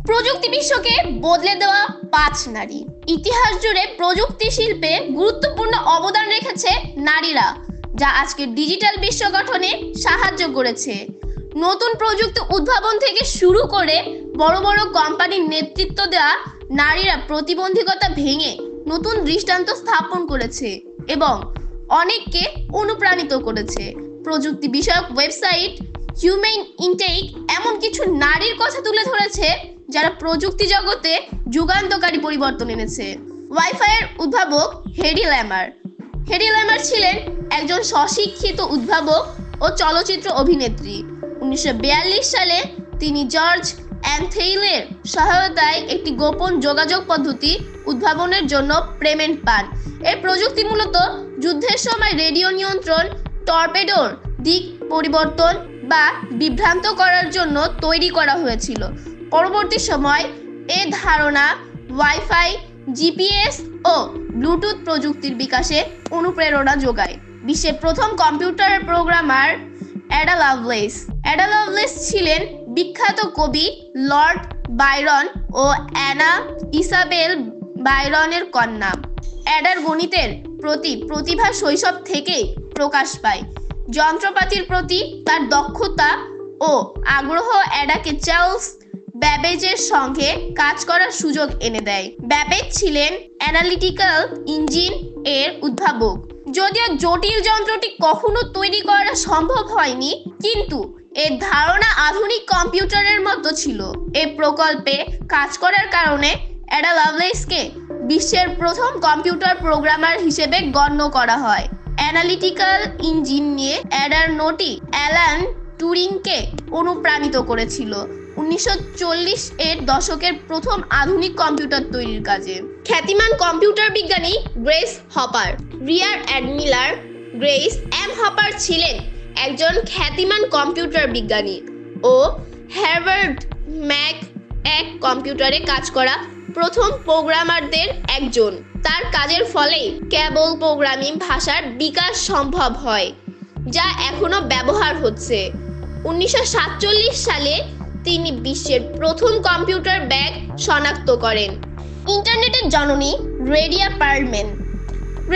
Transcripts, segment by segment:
প্রযুক্তি বিশ্বকে বদলে দেওয়া 5 নারী। ইতিহাস জুড়ে প্রযুক্তি শিল্পে গুরুত্বপূর্ণ অবদান রেখেছে নারীরা, যা আজকে ডিজিটাল বিশ্ব গঠনে সাহায্য করেছে। নতুন প্রযুক্তি উদ্ভাবন থেকে শুরু করে বড় বড় কোম্পানির নেতৃত্ব দেওয়া নারীরা প্রতিবন্ধকতা ভেঙে নতুন দৃষ্টান্ত স্থাপন করেছে এবং অনেককে অনুপ্রাণিত করেছে। প্রযুক্তি বিষয়ক ওয়েবসাইট হিউম্যান ইনটেক এমন কিছু নারীর কথা তুলে ধরেছে যারা প্রযুক্তি জগতে যুগান্তকারী পরিবর্তন এনেছে। ওয়াইফাইয়ের উদ্ভাবক হেডি ল্যামার। হেডি ল্যামার ছিলেন একজন স্বশিক্ষিত উদ্ভাবক ও চলচ্চিত্র অভিনেত্রী। 1942 সালে তিনি জর্জ অ্যান্থেইলের সহায়তায় একটি গোপন যোগাযোগ পদ্ধতি উদ্ভাবনের জন্য পেটেন্ট পান। এই প্রযুক্তি মূলত যুদ্ধের সময় রেডিও নিয়ন্ত্রণ, টর্পেডোর দিক পরিবর্তন বা বিভ্রান্ত করার জন্য তৈরি করা হয়েছিল। পরবর্তী সময় এ ধারণা ওয়াইফাই, জিপিএস ও ব্লুটুথ প্রযুক্তির বিকাশে অনুপ্রেরণা যোগায়। বিশ্বের প্রথম computer programmer Ada Lovelace. Ada Lovelace ছিলেন বিখ্যাত কবি লর্ড বাইরন ও অ্যানা ইসাবেল বাইরনের কন্যা। অ্যাডার গণিতের প্রতি প্রতিভা শৈশব থেকেই প্রকাশ পায়। যন্ত্রপাতির প্রতি তার দক্ষতা ও আগ্রহ অ্যাডাকে চার্লস ব্যাবেজের সঙ্গে কাজ করার সুযোগ এনে দেয়। ব্যাবেজ ছিলেন অ্যানালিটিক্যাল ইঞ্জিন এর উদ্ভাবক। যদিও জটিল যন্ত্রটি কখনো তৈরি করা সম্ভব হয়নি, কিন্তু এর ধারণা আধুনিক কম্পিউটারের মতো ছিল। এই প্রকল্পে কাজ করার কারণে অ্যাডা লাভলেসকে বিশ্বের প্রথম কম্পিউটার প্রোগ্রামার হিসেবে গণ্য করা হয়। অ্যানালিটিক্যাল ইঞ্জিন নিয়ে অ্যাডার নোটই অ্যালান টুরিংকে অনুপ্রাণিত করেছিল 1940 এর দশকের প্রথম আধুনিক কম্পিউটার তৈরির কাজে। খ্যাতিমান কম্পিউটার বিজ্ঞানী Grace Hopper. Rear admiral Grace M Hopper ছিলেন একজন খ্যাতিমান কম্পিউটার বিজ্ঞানী ও হার্ভার্ড ম্যাক এক কম্পিউটারে কাজ করা প্রথম প্রোগ্রামারদের একজন। তার কাজের ফলেই কেবল প্রোগ্রামিং ভাষার বিকাশ সম্ভব হয়, যা এখনো ব্যবহার হচ্ছে। 1947 সালে তিনি বিশ্বের প্রথম কম্পিউটার ব্যাগ শনাক্ত করেন। ইন্টারনেটের জননী রেডিয়া পার্লম্যান।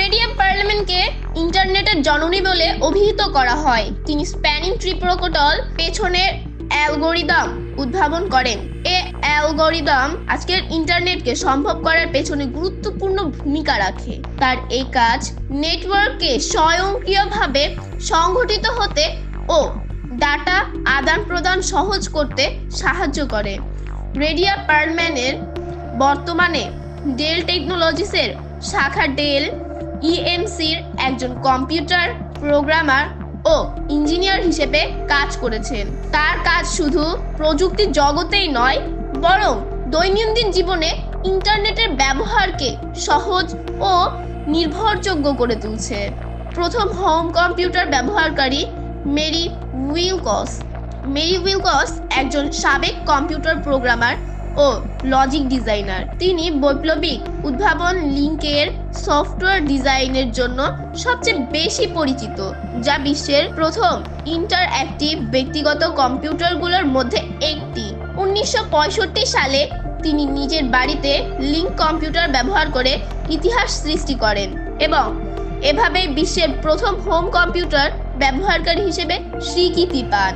রেডিয়া পার্লম্যানকে ইন্টারনেটের জননী বলে অভিহিত করা হয়। তিনি স্প্যানিং ট্রি প্রোটোকল পেছনের অ্যালগোরিদম উদ্ভাবন করেন। এই অ্যালগোরিদম আজকের ইন্টারনেটকে সম্ভব করার পেছনে গুরুত্বপূর্ণ ভূমিকা রাখে। তার এই কাজ নেটওয়ার্ককে স্বয়ংক্রিয়ভাবে সংগঠিত হতে ও ডাটা আদান প্রদান সহজ করতে সাহায্য করে। রেডিয়া পার্লম্যানের বর্তমানে ডেল টেকনোলজিসের শাখা ডেল ইএমসির একজন কম্পিউটার প্রোগ্রামার ও ইঞ্জিনিয়ার হিসেবে কাজ করেছেন। তার কাজ শুধু প্রযুক্তি জগতেই নয়, বরং দৈনন্দিন জীবনে ইন্টারনেটের ব্যবহারকে সহজ ও নির্ভরযোগ্য করে তুলছে। প্রথম হোম কম্পিউটার ব্যবহারকারী মেরি উইলকস। মেরি উইলকস একজন সাবেক কম্পিউটার প্রোগ্রামার ও লজিক ডিজাইনার। তিনি বৈপ্লবিক উদ্ভাবন লিঙ্কের সফটওয়্যার ডিজাইনের জন্য সবচেয়ে বেশি পরিচিত, যা বিশ্বের প্রথম ইন্টারঅ্যাক্টিভ ব্যক্তিগত কম্পিউটারগুলোর মধ্যে একটি। 1965 সালে তিনি নিজের বাড়িতে লিঙ্ক কম্পিউটার ব্যবহার করে ইতিহাস সৃষ্টি করেন এবং এভাবে বিশ্বের প্রথম হোম কম্পিউটার ব্যবহারকারী হিসেবে স্বীকৃতি পান।